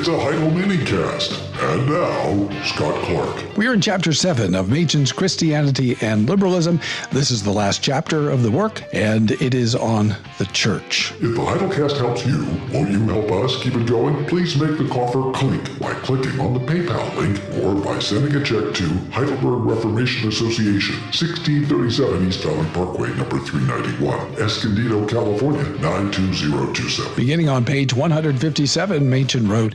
It's a Heidel minicast. And now, Scott Clark. We are in Chapter 7 of Machen's Christianity and Liberalism. This is the last chapter of the work, and it is on the church. If the Heidelcast helps you, won't you help us keep it going? Please make the coffer clink by clicking on the PayPal link or by sending a check to Heidelberg Reformation Association, 1637 East Valley Parkway, number 391, Escondido, California, 92027. Beginning on page 157, Machen wrote,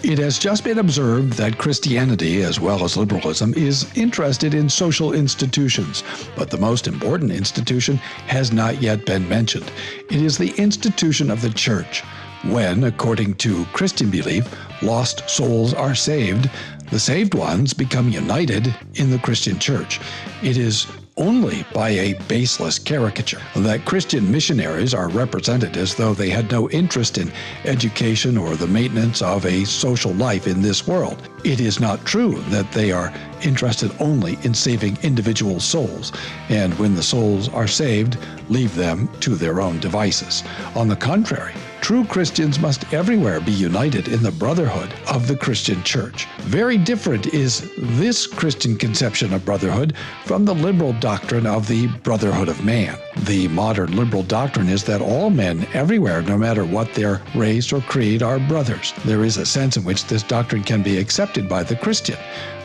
"It has just been observed that Christianity, as well as liberalism, is interested in social institutions, but the most important institution has not yet been mentioned. It is the institution of the church. When, according to Christian belief, lost souls are saved, the saved ones become united in the Christian church. It is only by a baseless caricature that Christian missionaries are represented as though they had no interest in education or the maintenance of a social life in this world. It is not true that they are interested only in saving individual souls, and when the souls are saved, leave them to their own devices. On the contrary, true Christians must everywhere be united in the brotherhood of the Christian church. Very different is this Christian conception of brotherhood from the liberal doctrine of the brotherhood of man. The modern liberal doctrine is that all men everywhere, no matter what their race or creed, are brothers. There is a sense in which this doctrine can be accepted by the Christian.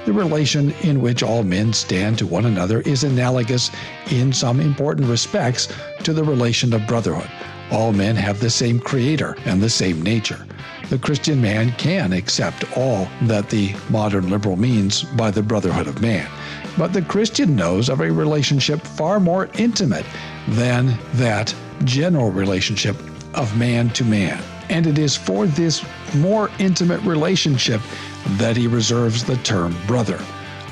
The relation in which all men stand to one another is analogous in some important respects to the relation of brotherhood. All men have the same creator and the same nature. The Christian man can accept all that the modern liberal means by the brotherhood of man. But the Christian knows of a relationship far more intimate than that general relationship of man to man. And it is for this more intimate relationship that he reserves the term brother.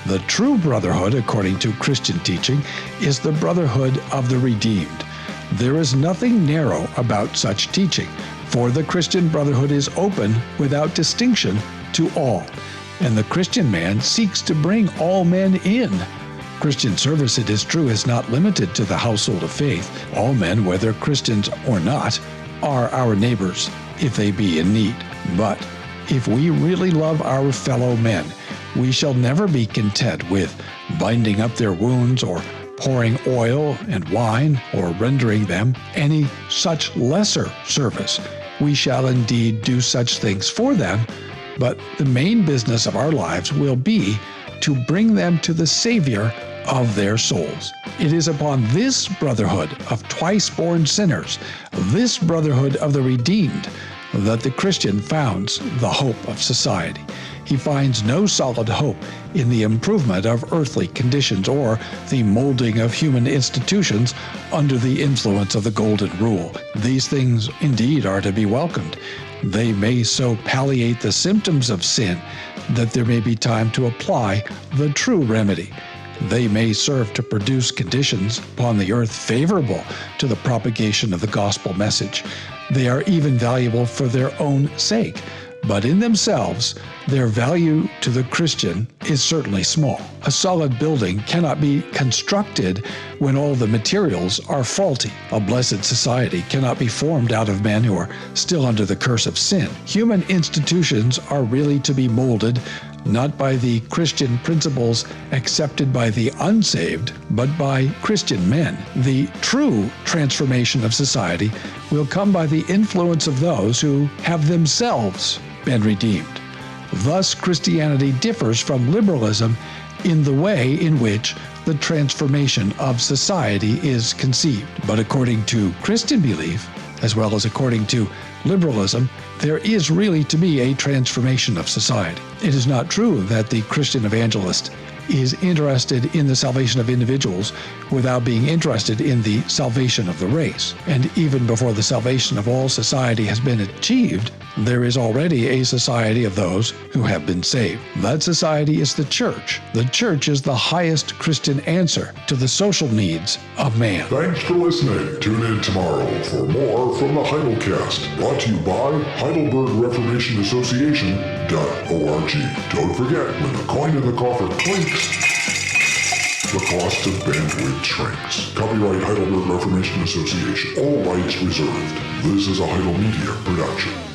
The true brotherhood, according to Christian teaching, is the brotherhood of the redeemed. There is nothing narrow about such teaching, for the Christian brotherhood is open without distinction to all, and the Christian man seeks to bring all men in. Christian service, it is true, is not limited to the household of faith. All men, whether Christians or not, are our neighbors if they be in need. But if we really love our fellow men, we shall never be content with binding up their wounds or pouring oil and wine or rendering them any such lesser service. We shall indeed do such things for them, but the main business of our lives will be to bring them to the Savior of their souls. It is upon this brotherhood of twice-born sinners, this brotherhood of the redeemed, that the Christian founds the hope of society. He finds no solid hope in the improvement of earthly conditions or the molding of human institutions under the influence of the Golden Rule. These things indeed are to be welcomed. They may so palliate the symptoms of sin that there may be time to apply the true remedy. They may serve to produce conditions upon the earth favorable to the propagation of the gospel message. They are even valuable for their own sake, but in themselves, their value to the Christian is certainly small. A solid building cannot be constructed when all the materials are faulty. A blessed society cannot be formed out of men who are still under the curse of sin. Human institutions are really to be molded not by the Christian principles accepted by the unsaved, but by Christian men. The true transformation of society will come by the influence of those who have themselves been redeemed. Thus, Christianity differs from liberalism in the way in which the transformation of society is conceived. But according to Christian belief, as well as according to liberalism, there is really to be a transformation of society. It is not true that the Christian evangelist is interested in the salvation of individuals without being interested in the salvation of the race. And even before the salvation of all society has been achieved, there is already a society of those who have been saved. That society is the church. The church is the highest Christian answer to the social needs of man. Thanks for listening. Tune in tomorrow for more from the Heidelcast, brought to you by Heidelberg Reformation Association.org. Don't forget, when the coin in the coffer clinks, the cost of bandwidth shrinks. Copyright Heidelberg Reformation Association. All rights reserved. This is a Heidel Media production.